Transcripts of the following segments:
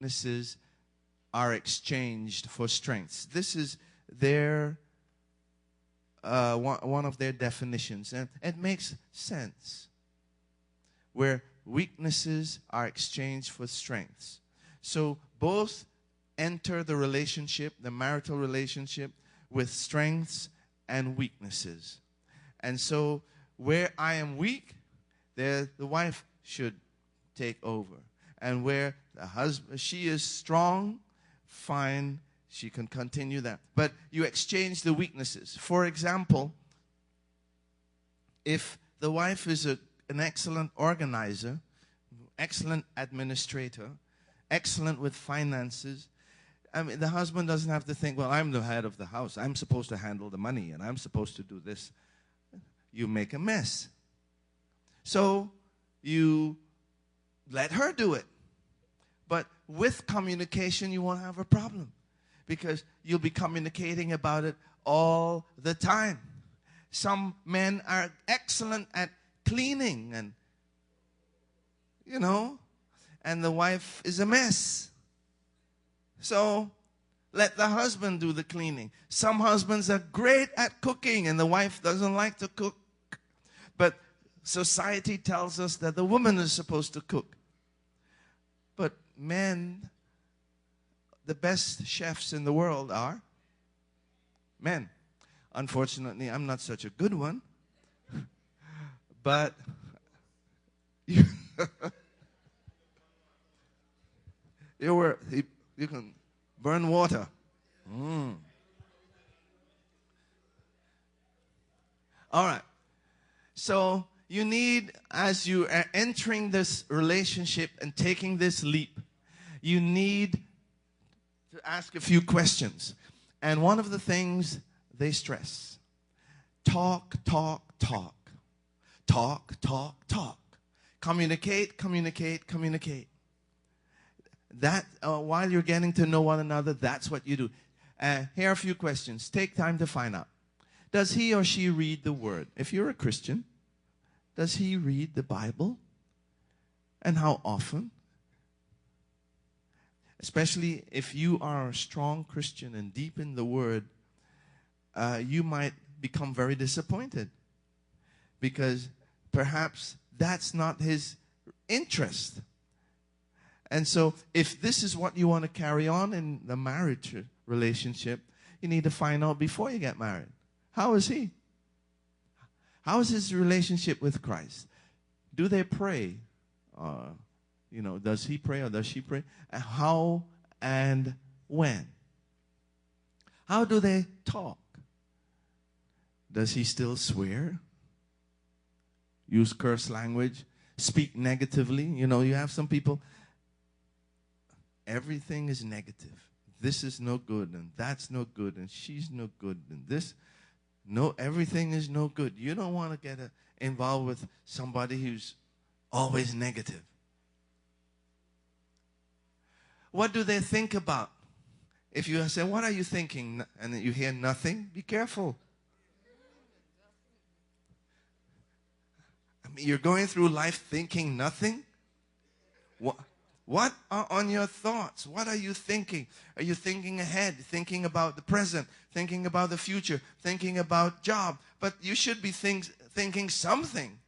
weaknesses are exchanged for strengths. This is their one of their definitions, and it makes sense. Where weaknesses are exchanged for strengths. So both enter the relationship, the marital relationship, with strengths and weaknesses. And so where I am weak, there the wife should take over. And where the husband, she is strong, fine, she can continue that. But you exchange the weaknesses. For example, if the wife is an excellent organizer, excellent administrator, excellent with finances, I mean, the husband doesn't have to think, well, I'm the head of the house. I'm supposed to handle the money, and I'm supposed to do this. You make a mess. So you let her do it. But with communication, you won't have a problem, because you'll be communicating about it all the time. Some men are excellent at cleaning and, and the wife is a mess. So let the husband do the cleaning. Some husbands are great at cooking and the wife doesn't like to cook. But society tells us that the woman is supposed to cook. But men, the best chefs in the world are men. Unfortunately, I'm not such a good one. But you can burn water. All right. So you need, as you are entering this relationship and taking this leap, you need to ask a few questions. And one of the things they stress, talk, talk, talk. Talk, talk, talk. Communicate, communicate, communicate. That, while you're getting to know one another, that's what you do. Here are a few questions. Take time to find out. Does he or she read the Word? If you're a Christian, does he read the Bible? And how often? Especially if you are a strong Christian and deep in the Word, you might become very disappointed, because perhaps that's not his interest. And so if this is what you want to carry on in the marriage relationship, you need to find out before you get married. How is he? How is his relationship with Christ? Do they pray? Does he pray or does she pray? How and when? How do they talk? Does he still swear? Use curse language? Speak negatively? You have some people, everything is negative. This is no good, and that's no good, and she's no good, and everything is no good. You don't want to get involved with somebody who's always negative. What do they think about? If you say, what are you thinking? And you hear nothing, be careful. I mean, you're going through life thinking nothing? What are on your thoughts? What are you thinking? Are you thinking ahead, thinking about the present, thinking about the future, thinking about job? But you should be thinking something.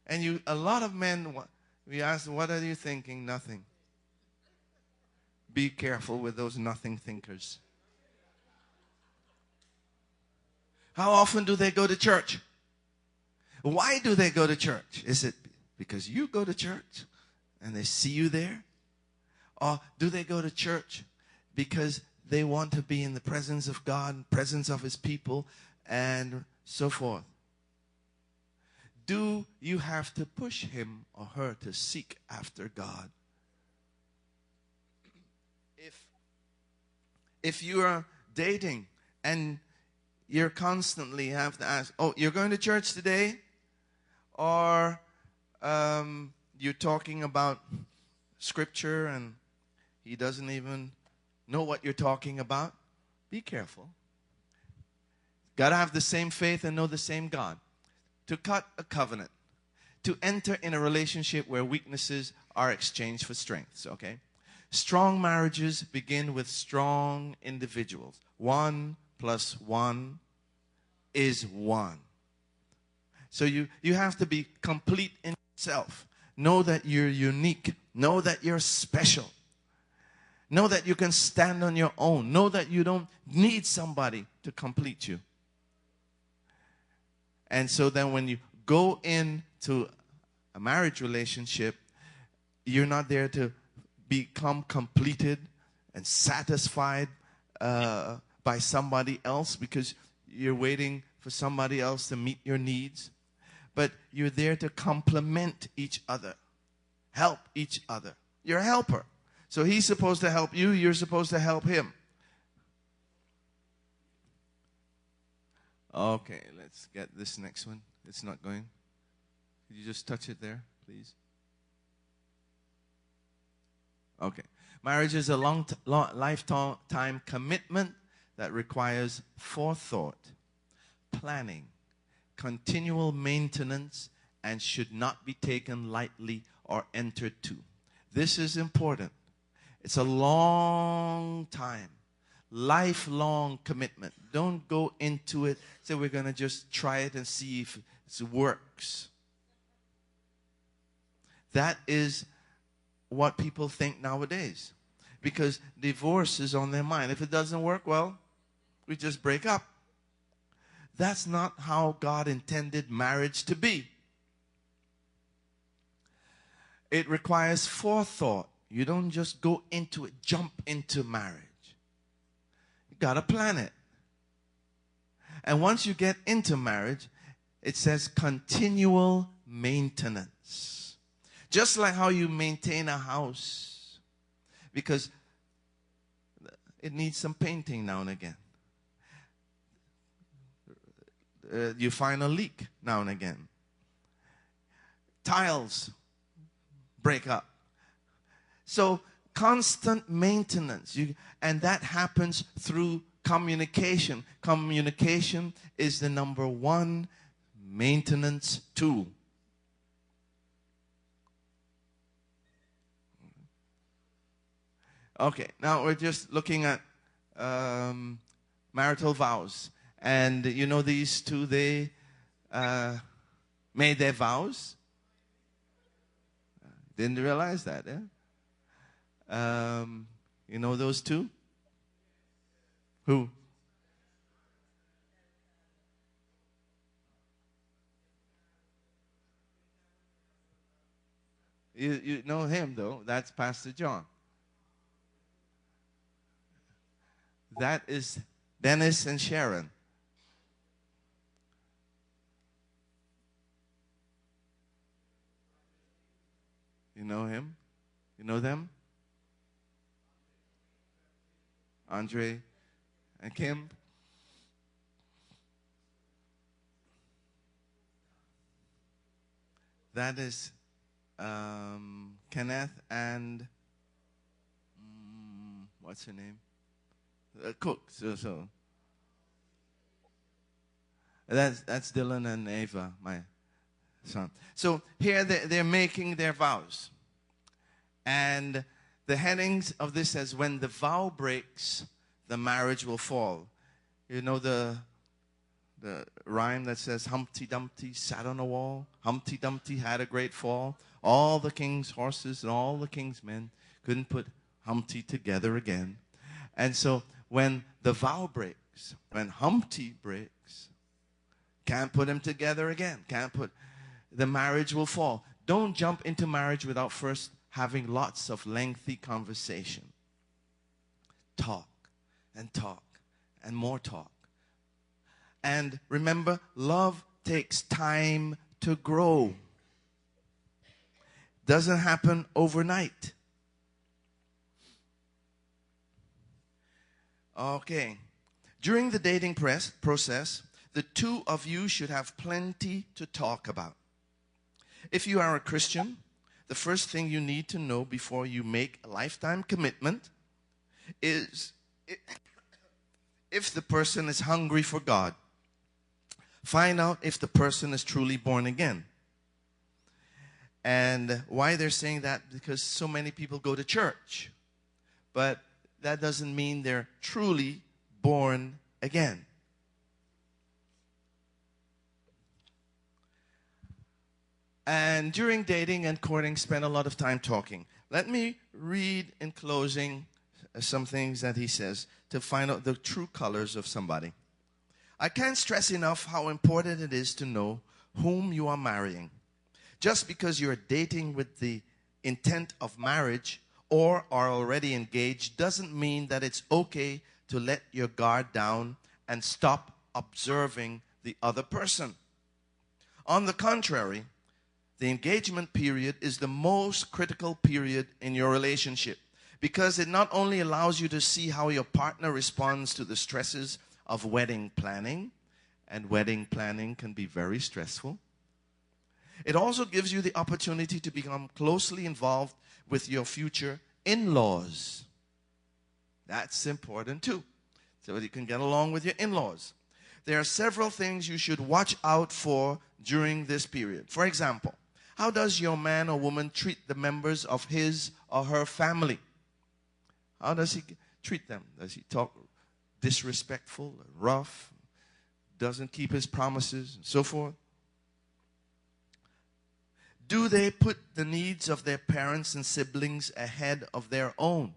And a lot of men, we ask, what are you thinking? Nothing. Be careful with those nothing thinkers. How often do they go to church? Why do they go to church? Is it because you go to church and they see you there? Or do they go to church because they want to be in the presence of God, presence of His people, and so forth? Do you have to push him or her to seek after God? If you are dating and you're constantly have to ask, oh, you're going to church today? Or you're talking about scripture and he doesn't even know what you're talking about? Be careful. Got to have the same faith and know the same God. To cut a covenant. To enter in a relationship where weaknesses are exchanged for strengths, okay? Strong marriages begin with strong individuals. 1 + 1 is 1. So you have to be complete in yourself. Know that you're unique. Know that you're special. Know that you can stand on your own. Know that you don't need somebody to complete you. And so then when you go into a marriage relationship, you're not there to become completed and satisfied by somebody else because you're waiting for somebody else to meet your needs. But you're there to complement each other, help each other. You're a helper. So he's supposed to help you, you're supposed to help him. Okay, let's get this next one. It's not going. Could you just touch it there, please? Okay. Marriage is a lifetime commitment that requires forethought, planning, continual maintenance, and should not be taken lightly or entered to. This is important. It's a long time, lifelong commitment. Don't go into it, say we're going to just try it and see if it works. That is what people think nowadays, because divorce is on their mind. If it doesn't work, well, we just break up. That's not how God intended marriage to be. It requires forethought. You don't just go into it, jump into marriage. You got to plan it. And once you get into marriage, it says continual maintenance. Just like how you maintain a house, because it needs some painting now and again. You find a leak now and again. Tiles break up. So constant maintenance, and that happens through communication. Communication is the number one maintenance tool. Okay, now we're just looking at marital vows. And you know these two, they made their vows. Didn't realize that, eh? You know those two? Who? You know him, though. That's Pastor John. That is Dennis and Sharon. You know him? You know them? Andre and Kim? That is Kenneth and what's her name? Cook. So that's Dylan and Ava, my son. So here they're making their vows. And the headings of this says, when the vow breaks, the marriage will fall. You know the rhyme that says, Humpty Dumpty sat on a wall. Humpty Dumpty had a great fall. All the king's horses and all the king's men couldn't put Humpty together again. And so when the vow breaks, when Humpty breaks, can't put them together again. The marriage will fall. Don't jump into marriage without first having lots of lengthy conversation. Talk and talk and more talk. And remember, love takes time to grow. Doesn't happen overnight. Okay. During the dating process, the two of you should have plenty to talk about. If you are a Christian, the first thing you need to know before you make a lifetime commitment is if the person is hungry for God. Find out if the person is truly born again. And why they're saying that? Because so many people go to church. but that doesn't mean they're truly born again. And during dating and courting, spend a lot of time talking. Let me read in closing some things that he says to find out the true colors of somebody. I can't stress enough how important it is to know whom you are marrying. Just because you're dating with the intent of marriage or are already engaged doesn't mean that it's okay to let your guard down and stop observing the other person. On the contrary, the engagement period is the most critical period in your relationship because it not only allows you to see how your partner responds to the stresses of wedding planning, and wedding planning can be very stressful. It also gives you the opportunity to become closely involved with your future in-laws. That's important too, so that you can get along with your in-laws. There are several things you should watch out for during this period. For example, how does your man or woman treat the members of his or her family? How does he treat them? Does he talk disrespectful, rough, doesn't keep his promises, and so forth? Do they put the needs of their parents and siblings ahead of their own?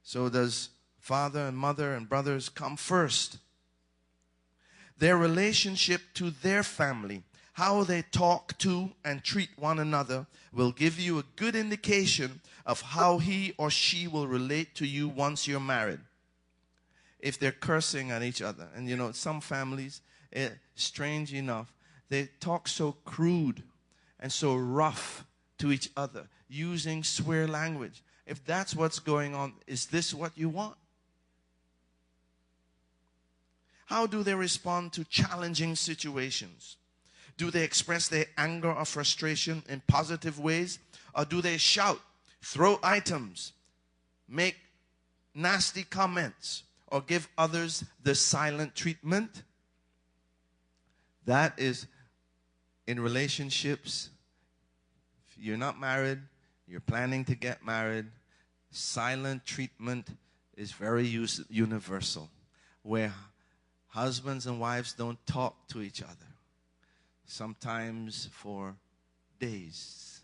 So does father and mother and brothers come first? Their relationship to their family, how they talk to and treat one another, will give you a good indication of how he or she will relate to you once you're married. If they're cursing at each other, and you know, some families, strange enough, they talk so crude and so rough to each other, using swear language. If that's what's going on, is this what you want? How do they respond to challenging situations? Do they express their anger or frustration in positive ways? Or do they shout, throw items, make nasty comments, or give others the silent treatment? That is, in relationships, if you're not married, you're planning to get married, silent treatment is very universal, where husbands and wives don't talk to each other, sometimes for days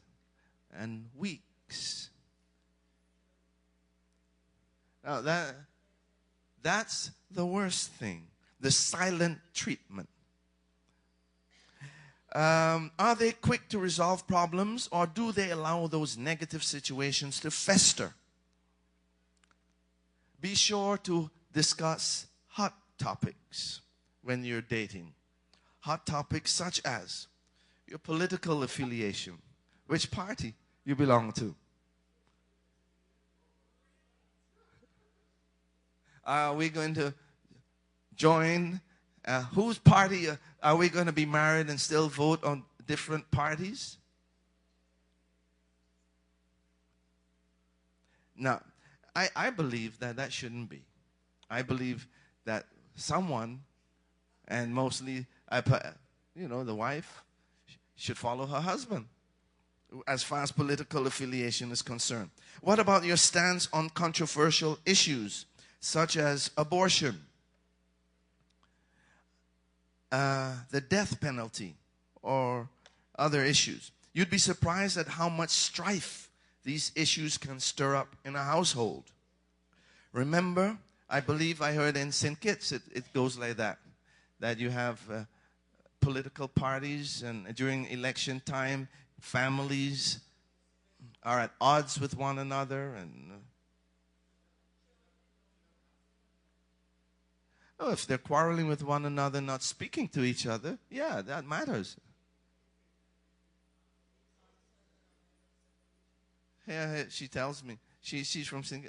and weeks. Now that's the worst thing, the silent treatment. Are they quick to resolve problems, or do they allow those negative situations to fester? Be sure to discuss hot topics when you're dating. Hot topics such as your political affiliation, which party you belong to. Are we going to join? Whose party are we going to be married and still vote on different parties? Now, I believe that shouldn't be. I believe that someone, and mostly, the wife, should follow her husband as far as political affiliation is concerned. What about your stance on controversial issues such as abortion, the death penalty, or other issues? You'd be surprised at how much strife these issues can stir up in a household. Remember, I believe I heard in St. Kitts, it goes like that you have political parties, and during election time, families are at odds with one another, and if they're quarreling with one another, not speaking to each other, yeah, that matters. Yeah, she tells me she's from St.